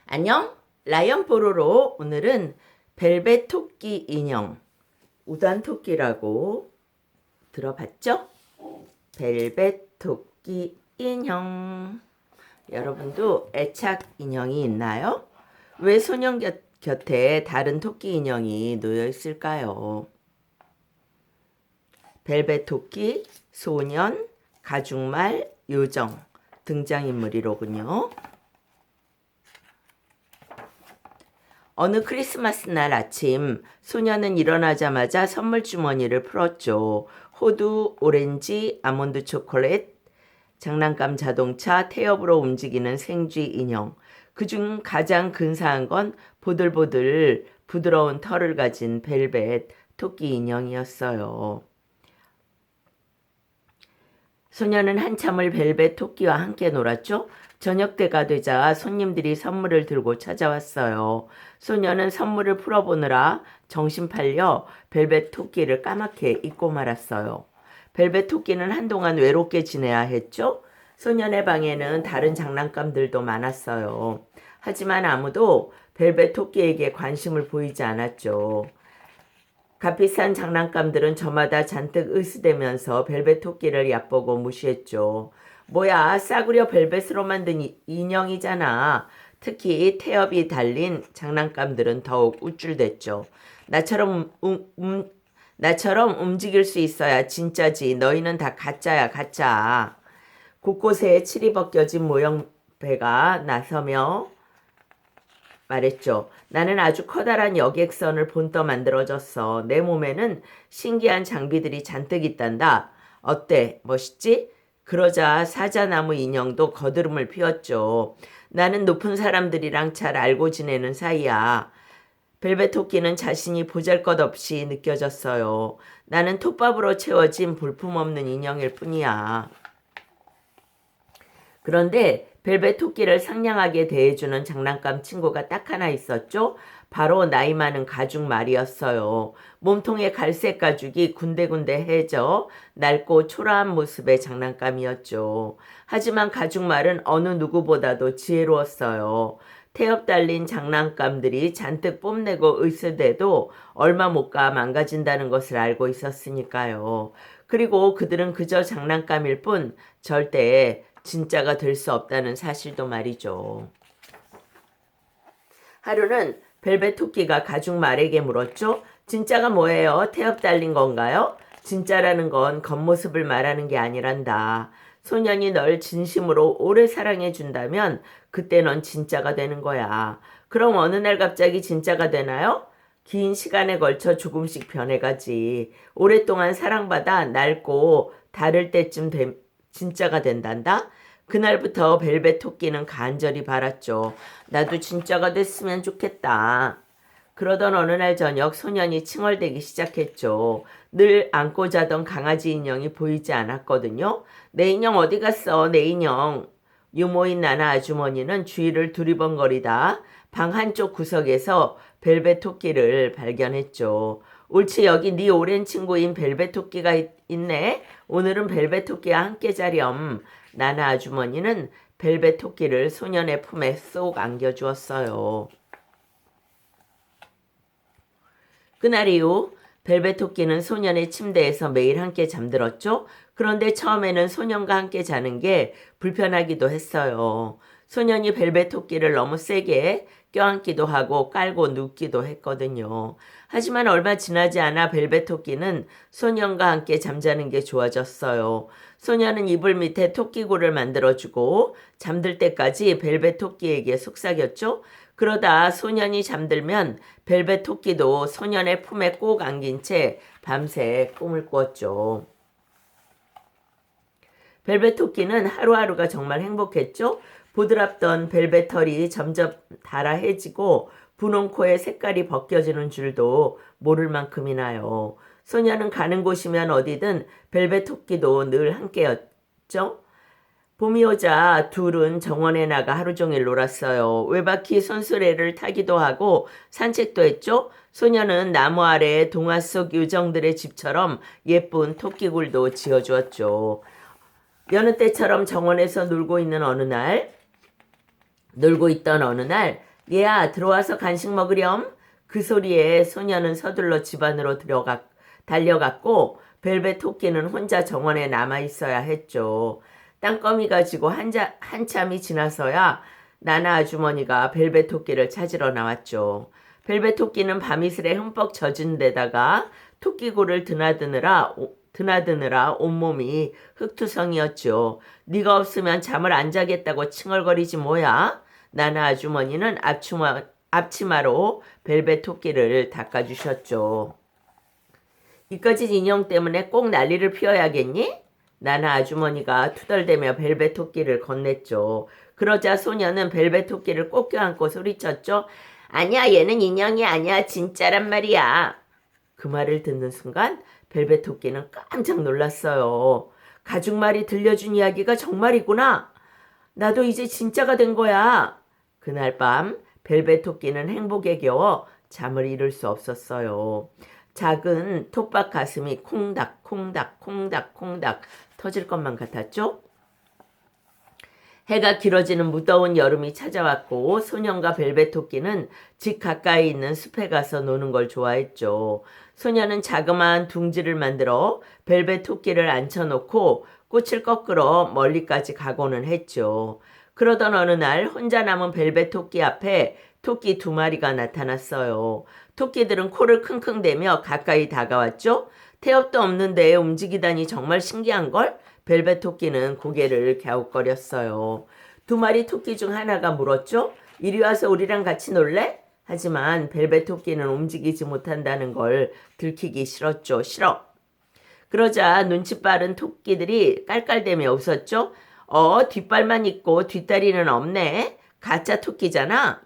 안녕, 라이언 뽀로로. 오늘은 벨벳 토끼 인형, 우단 토끼라고 들어봤죠? 벨벳 토끼 인형. 여러분도 애착 인형이 있나요? 왜 소년 곁에 다른 토끼 인형이 놓여 있을까요? 벨벳 토끼, 소년, 가죽말, 요정 등장인물이로군요. 어느 크리스마스 날 아침 소녀는 일어나자마자 선물 주머니를 풀었죠. 호두, 오렌지, 아몬드 초콜릿, 장난감 자동차, 태엽으로 움직이는 생쥐 인형. 그중 가장 근사한 건 보들보들 부드러운 털을 가진 벨벳 토끼 인형이었어요. 소녀는 한참을 벨벳 토끼와 함께 놀았죠. 저녁 때가 되자 손님들이 선물을 들고 찾아왔어요. 소녀는 선물을 풀어보느라 정신 팔려 벨벳 토끼를 까맣게 잊고 말았어요. 벨벳 토끼는 한동안 외롭게 지내야 했죠. 소년의 방에는 다른 장난감들도 많았어요. 하지만 아무도 벨벳 토끼에게 관심을 보이지 않았죠. 값비싼 장난감들은 저마다 잔뜩 으스대면서 벨벳 토끼를 얕보고 무시했죠. 뭐야, 싸구려 벨벳으로 만든 인형이잖아. 특히 태엽이 달린 장난감들은 더욱 우쭐댔죠. 나처럼 움직일 수 있어야 진짜지. 너희는 다 가짜야, 가짜. 곳곳에 칠이 벗겨진 모형 배가 나서며 말했죠. 나는 아주 커다란 여객선을 본떠 만들어줬어. 내 몸에는 신기한 장비들이 잔뜩 있단다. 어때? 멋있지? 그러자 사자나무 인형도 거드름을 피웠죠. 나는 높은 사람들이랑 잘 알고 지내는 사이야. 벨벳 토끼는 자신이 보잘것없이 느껴졌어요. 나는 톱밥으로 채워진 볼품없는 인형일 뿐이야. 그런데 벨벳 토끼를 상냥하게 대해주는 장난감 친구가 딱 하나 있었죠. 바로 나이 많은 가죽말이었어요. 몸통에 갈색 가죽이 군데군데 넓고 초라한 모습의 장난감이었죠. 하지만 가죽말은 어느 누구보다도 지혜로웠어요. 태엽 달린 장난감들이 잔뜩 뽐내고 으스대도 얼마 못 가 망가진다는 것을 알고 있었으니까요. 그리고 그들은 그저 장난감일 뿐 절대 진짜가 될 수 없다는 사실도 말이죠. 하루는 벨벳 토끼가 가죽말에게 물었죠. 진짜가 뭐예요? 태엽 달린 건가요? 진짜라는 건 겉모습을 말하는 게 아니란다. 소년이 널 진심으로 오래 사랑해 준다면 그때 넌 진짜가 되는 거야. 그럼 어느 날 갑자기 진짜가 되나요? 긴 시간에 걸쳐 조금씩 변해가지. 오랫동안 사랑받아 낡고 다를 때쯤 진짜가 된단다. 그날부터 벨벳 토끼는 간절히 바랐죠. 나도 진짜가 됐으면 좋겠다. 그러던 어느 날 저녁 소년이 칭얼대기 시작했죠. 늘 안고 자던 강아지 인형이 보이지 않았거든요. 내 인형 어디 갔어? 내 인형. 유모인 나나 아주머니는 주위를 두리번거리다 방 한쪽 구석에서 벨벳 토끼를 발견했죠. 옳지, 여기 네 오랜 친구인 벨벳 토끼가 있네. 오늘은 벨벳 토끼와 함께 자렴. 나나 아주머니는 벨벳 토끼를 소년의 품에 쏙 안겨주었어요. 그날 이후 벨벳 토끼는 소년의 침대에서 매일 함께 잠들었죠. 그런데 처음에는 소년과 함께 자는 게 불편하기도 했어요. 소년이 벨벳 토끼를 너무 세게 껴안기도 하고 깔고 눕기도 했거든요. 하지만 얼마 지나지 않아 벨벳 토끼는 소년과 함께 잠자는 게 좋아졌어요. 소년은 이불 밑에 토끼굴을 만들어주고 잠들 때까지 벨벳 토끼에게 속삭였죠. 그러다 소년이 잠들면 벨벳 토끼도 소년의 품에 꼭 안긴 채 밤새 꿈을 꿨죠. 벨벳 토끼는 하루하루가 정말 행복했죠. 보드랍던 벨벳 털이 점점 달아해지고 분홍 코의 색깔이 벗겨지는 줄도 모를 만큼이나요. 소녀는 가는 곳이면 어디든 벨벳 토끼도 늘 함께였죠. 봄이 오자 둘은 정원에 나가 하루 종일 놀았어요. 외바퀴 손수레를 타기도 하고 산책도 했죠. 소녀는 나무 아래 동화 속 요정들의 집처럼 예쁜 토끼굴도 지어주었죠. 여느 때처럼 정원에서 놀고 있던 어느 날 얘야, 들어와서 간식 먹으렴. 그 소리에 소녀는 서둘러 집 안으로 달려갔고 벨벳 토끼는 혼자 정원에 남아 있어야 했죠. 땅거미가 지고 한참이 지나서야 나나 아주머니가 벨벳 토끼를 찾으러 나왔죠. 벨벳 토끼는 밤이슬에 흠뻑 젖은 데다가 토끼골을 드나드느라 온몸이 흙투성이었죠. 네가 없으면 잠을 안 자겠다고 칭얼거리지 뭐야? 나나 아주머니는 앞치마로 벨벳 토끼를 닦아주셨죠. 이까짓 인형 때문에 꼭 난리를 피워야겠니? 나나 아주머니가 투덜대며 벨벳 토끼를 건넸죠. 그러자 소녀는 벨벳 토끼를 꼭 껴안고 소리쳤죠. 아니야, 얘는 인형이 아니야. 진짜란 말이야. 그 말을 듣는 순간 벨벳 토끼는 깜짝 놀랐어요. 가죽말이 들려준 이야기가 정말이구나. 나도 이제 진짜가 된 거야. 그날 밤 벨벳 토끼는 행복에 겨워 잠을 이룰 수 없었어요. 작은 톱밥 가슴이 콩닥 콩닥 콩닥 콩닥 터질 것만 같았죠. 해가 길어지는 무더운 여름이 찾아왔고 소년과 벨벳 토끼는 집 가까이 있는 숲에 가서 노는 걸 좋아했죠. 소년은 자그마한 둥지를 만들어 벨벳 토끼를 앉혀놓고 꽃을 꺾으러 멀리까지 가고는 했죠. 그러던 어느 날 혼자 남은 벨벳 토끼 앞에 토끼 2마리가 나타났어요. 토끼들은 코를 킁킁대며 가까이 다가왔죠. 태엽도 없는데 움직이다니 정말 신기한걸? 벨벳 토끼는 고개를 갸웃거렸어요. 2마리 토끼 중 하나가 물었죠. 이리 와서 우리랑 같이 놀래? 하지만 벨벳 토끼는 움직이지 못한다는 걸 들키기 싫었죠. 싫어. 그러자 눈치 빠른 토끼들이 깔깔대며 웃었죠. 뒷발만 있고 뒷다리는 없네. 가짜 토끼잖아.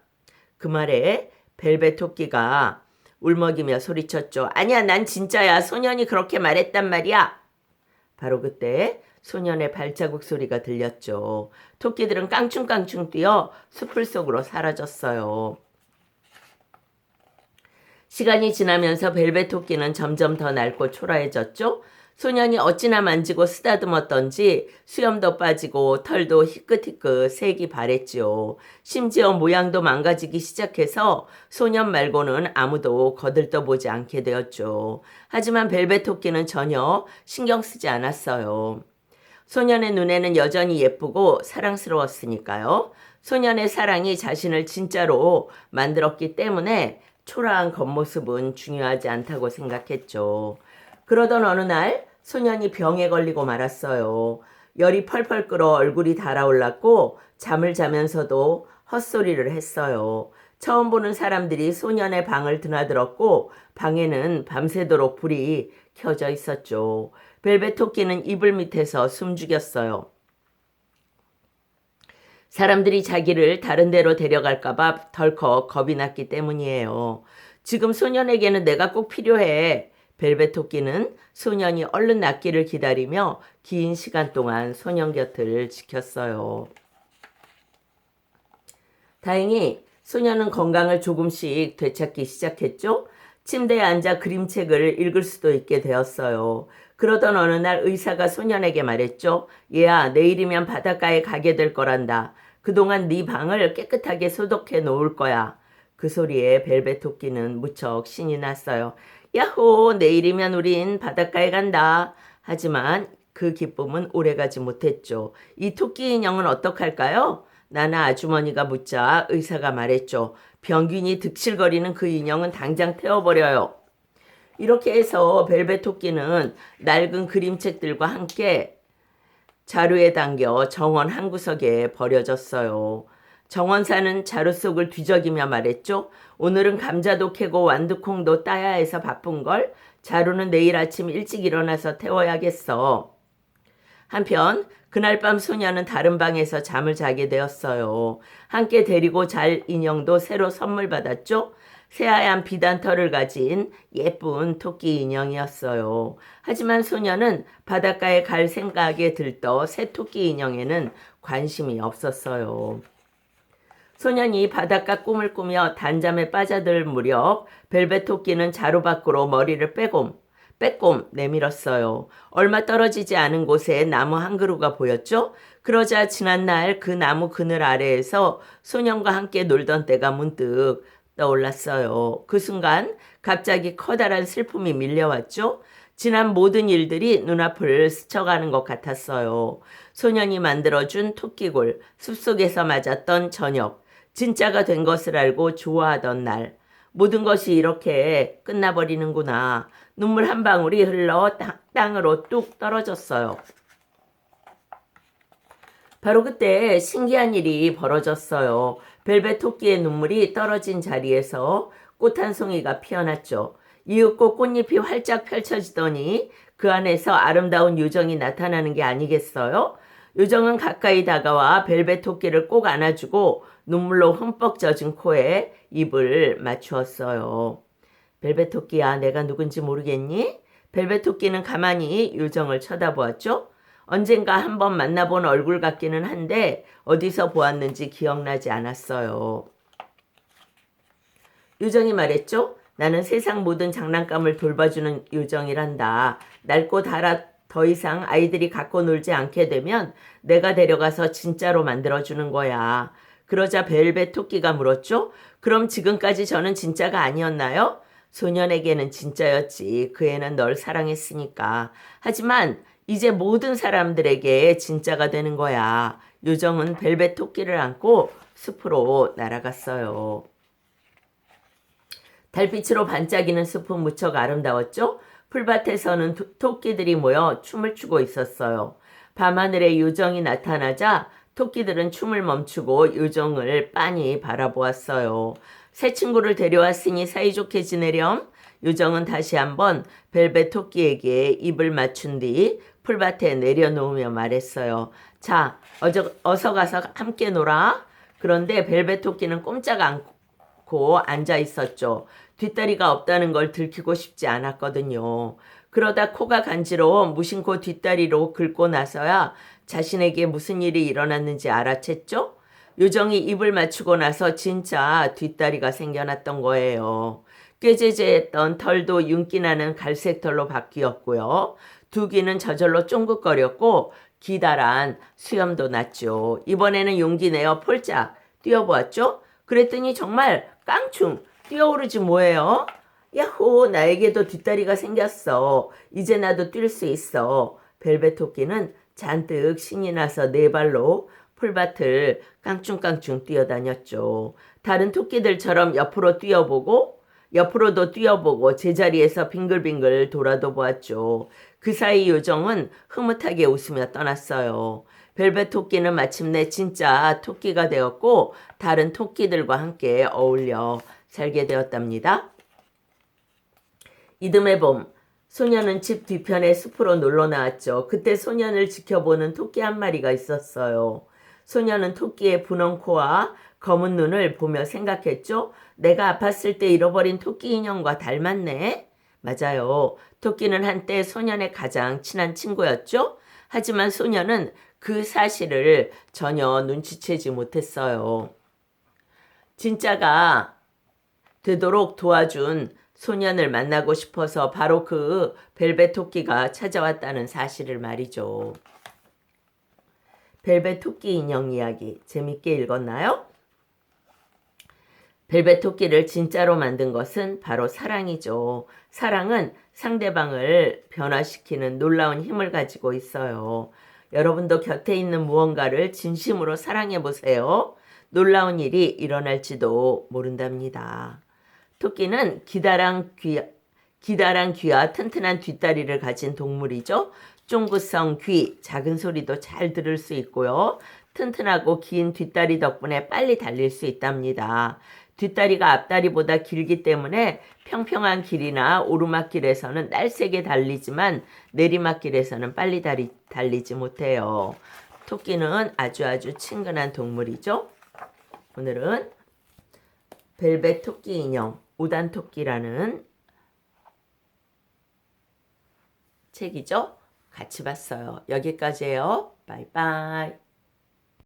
그 말에 벨벳 토끼가 울먹이며 소리쳤죠. 아니야, 난 진짜야. 소년이 그렇게 말했단 말이야. 바로 그때 소년의 발자국 소리가 들렸죠. 토끼들은 깡충깡충 뛰어 숲을 속으로 사라졌어요. 시간이 지나면서 벨벳 토끼는 점점 더 낡고 초라해졌죠. 소년이 어찌나 만지고 쓰다듬었던지 수염도 빠지고 털도 희끗희끗 색이 바랬지요. 심지어 모양도 망가지기 시작해서 소년 말고는 아무도 거들떠보지 않게 되었죠. 하지만 벨벳 토끼는 전혀 신경 쓰지 않았어요. 소년의 눈에는 여전히 예쁘고 사랑스러웠으니까요. 소년의 사랑이 자신을 진짜로 만들었기 때문에 초라한 겉모습은 중요하지 않다고 생각했죠. 그러던 어느 날 소년이 병에 걸리고 말았어요. 열이 펄펄 끓어 얼굴이 달아올랐고 잠을 자면서도 헛소리를 했어요. 처음 보는 사람들이 소년의 방을 드나들었고 방에는 밤새도록 불이 켜져 있었죠. 벨벳 토끼는 이불 밑에서 숨죽였어요. 사람들이 자기를 다른 데로 데려갈까봐 덜컥 겁이 났기 때문이에요. 지금 소년에게는 내가 꼭 필요해. 벨벳 토끼는 소년이 얼른 낫기를 기다리며 긴 시간 동안 소년 곁을 지켰어요. 다행히 소년은 건강을 조금씩 되찾기 시작했죠. 침대에 앉아 그림책을 읽을 수도 있게 되었어요. 그러던 어느 날 의사가 소년에게 말했죠. 얘야, 내일이면 바닷가에 가게 될 거란다. 그동안 네 방을 깨끗하게 소독해 놓을 거야. 그 소리에 벨벳 토끼는 무척 신이 났어요. 야호, 내일이면 우린 바닷가에 간다. 하지만 그 기쁨은 오래가지 못했죠. 이 토끼 인형은 어떡할까요? 나나 아주머니가 묻자 의사가 말했죠. 병균이 득실거리는 그 인형은 당장 태워버려요. 이렇게 해서 벨벳 토끼는 낡은 그림책들과 함께 자루에 담겨 정원 한 구석에 버려졌어요. 정원사는 자루 속을 뒤적이며 말했죠. 오늘은 감자도 캐고 완두콩도 따야 해서 바쁜걸. 자루는 내일 아침 일찍 일어나서 태워야겠어. 한편 그날 밤 소녀는 다른 방에서 잠을 자게 되었어요. 함께 데리고 잘 인형도 새로 선물 받았죠. 새하얀 비단 털을 가진 예쁜 토끼 인형이었어요. 하지만 소녀는 바닷가에 갈 생각에 들떠 새 토끼 인형에는 관심이 없었어요. 소년이 바닷가 꿈을 꾸며 단잠에 빠져들 무렵 벨벳 토끼는 자루 밖으로 머리를 빼꼼 내밀었어요. 얼마 떨어지지 않은 곳에 나무 한 그루가 보였죠? 그러자 지난날 그 나무 그늘 아래에서 소년과 함께 놀던 때가 문득 떠올랐어요. 그 순간 갑자기 커다란 슬픔이 밀려왔죠? 지난 모든 일들이 눈앞을 스쳐가는 것 같았어요. 소년이 만들어준 토끼굴, 숲속에서 맞았던 저녁, 진짜가 된 것을 알고 좋아하던 날, 모든 것이 이렇게 끝나버리는구나. 눈물 한 방울이 흘러 땅으로 뚝 떨어졌어요. 바로 그때 신기한 일이 벌어졌어요. 벨벳 토끼의 눈물이 떨어진 자리에서 꽃 한 송이가 피어났죠. 이윽고 꽃잎이 활짝 펼쳐지더니 그 안에서 아름다운 요정이 나타나는 게 아니겠어요? 요정은 가까이 다가와 벨벳 토끼를 꼭 안아주고 눈물로 흠뻑 젖은 코에 입을 맞추었어요. 벨벳 토끼야, 내가 누군지 모르겠니? 벨벳 토끼는 가만히 요정을 쳐다보았죠. 언젠가 한번 만나본 얼굴 같기는 한데 어디서 보았는지 기억나지 않았어요. 요정이 말했죠. 나는 세상 모든 장난감을 돌봐주는 요정이란다. 낡고 닳아 더 이상 아이들이 갖고 놀지 않게 되면 내가 데려가서 진짜로 만들어주는 거야. 그러자 벨벳 토끼가 물었죠. 그럼 지금까지 저는 진짜가 아니었나요? 소년에게는 진짜였지. 그 애는 널 사랑했으니까. 하지만 이제 모든 사람들에게 진짜가 되는 거야. 요정은 벨벳 토끼를 안고 숲으로 날아갔어요. 달빛으로 반짝이는 숲은 무척 아름다웠죠? 풀밭에서는 토끼들이 모여 춤을 추고 있었어요. 밤하늘에 요정이 나타나자 토끼들은 춤을 멈추고 요정을 빤히 바라보았어요. 새 친구를 데려왔으니 사이좋게 지내렴. 요정은 다시 한번 벨벳 토끼에게 입을 맞춘 뒤 풀밭에 내려놓으며 말했어요. 자, 어서 가서 함께 놀아. 그런데 벨벳 토끼는 꼼짝 않고 앉아 있었죠. 뒷다리가 없다는 걸 들키고 싶지 않았거든요. 그러다 코가 간지러워 무심코 뒷다리로 긁고 나서야 자신에게 무슨 일이 일어났는지 알아챘죠? 요정이 입을 맞추고 나서 진짜 뒷다리가 생겨났던 거예요. 꾀죄죄했던 털도 윤기나는 갈색 털로 바뀌었고요. 두 귀는 저절로 쫑긋거렸고 기다란 수염도 났죠. 이번에는 용기 내어 폴짝 뛰어보았죠? 그랬더니 정말 깡충 뛰어오르지 뭐예요? 야호, 나에게도 뒷다리가 생겼어. 이제 나도 뛸 수 있어. 벨벳 토끼는 잔뜩 신이 나서 네 발로 풀밭을 깡충깡충 뛰어다녔죠. 다른 토끼들처럼 옆으로도 뛰어보고 제자리에서 빙글빙글 돌아도 보았죠. 그 사이 요정은 흐뭇하게 웃으며 떠났어요. 벨벳 토끼는 마침내 진짜 토끼가 되었고 다른 토끼들과 함께 어울려 살게 되었답니다. 이듬해 봄, 소년은 집 뒤편의 숲으로 놀러 나왔죠. 그때 소년을 지켜보는 토끼 한 마리가 있었어요. 소년은 토끼의 분홍 코와 검은 눈을 보며 생각했죠. 내가 아팠을 때 잃어버린 토끼 인형과 닮았네. 맞아요. 토끼는 한때 소년의 가장 친한 친구였죠. 하지만 소년은 그 사실을 전혀 눈치채지 못했어요. 진짜가 되도록 도와준 소년을 만나고 싶어서 바로 그 벨벳 토끼가 찾아왔다는 사실을 말이죠. 벨벳 토끼 인형 이야기 재밌게 읽었나요? 벨벳 토끼를 진짜로 만든 것은 바로 사랑이죠. 사랑은 상대방을 변화시키는 놀라운 힘을 가지고 있어요. 여러분도 곁에 있는 무언가를 진심으로 사랑해 보세요. 놀라운 일이 일어날지도 모른답니다. 토끼는 기다란 귀와 튼튼한 뒷다리를 가진 동물이죠. 쫑긋성 귀, 작은 소리도 잘 들을 수 있고요. 튼튼하고 긴 뒷다리 덕분에 빨리 달릴 수 있답니다. 뒷다리가 앞다리보다 길기 때문에 평평한 길이나 오르막길에서는 날쌔게 달리지만 내리막길에서는 빨리 달리지 못해요. 토끼는 아주 친근한 동물이죠. 오늘은 벨벳 토끼 인형, 우단토끼라는 책이죠. 같이 봤어요. 여기까지예요. 바이바이.